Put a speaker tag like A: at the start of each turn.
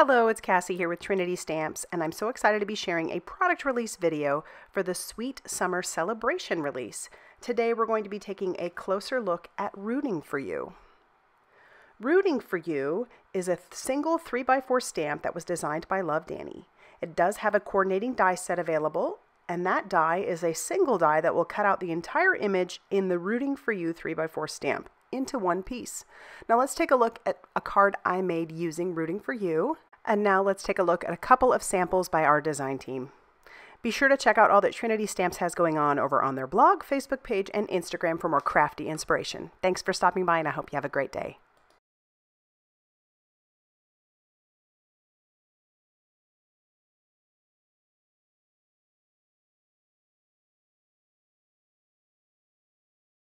A: Hello, it's Cassie here with Trinity Stamps, and I'm so excited to be sharing a product release video for the Sweet Summer Celebration release. Today we're going to be taking a closer look at Rooting for You. Rooting for You is a single 3x4 stamp that was designed by Dani. It does have a coordinating die set available, and that die is a single die that will cut out the entire image in the Rooting for You 3x4 stamp into one piece. Now let's take a look at a card I made using Rooting for You. And now let's take a look at a couple of samples by our design team. Be sure to check out all that Trinity Stamps has going on over on their blog, Facebook page, and Instagram for more crafty inspiration. Thanks for stopping by, and I hope you have a great day.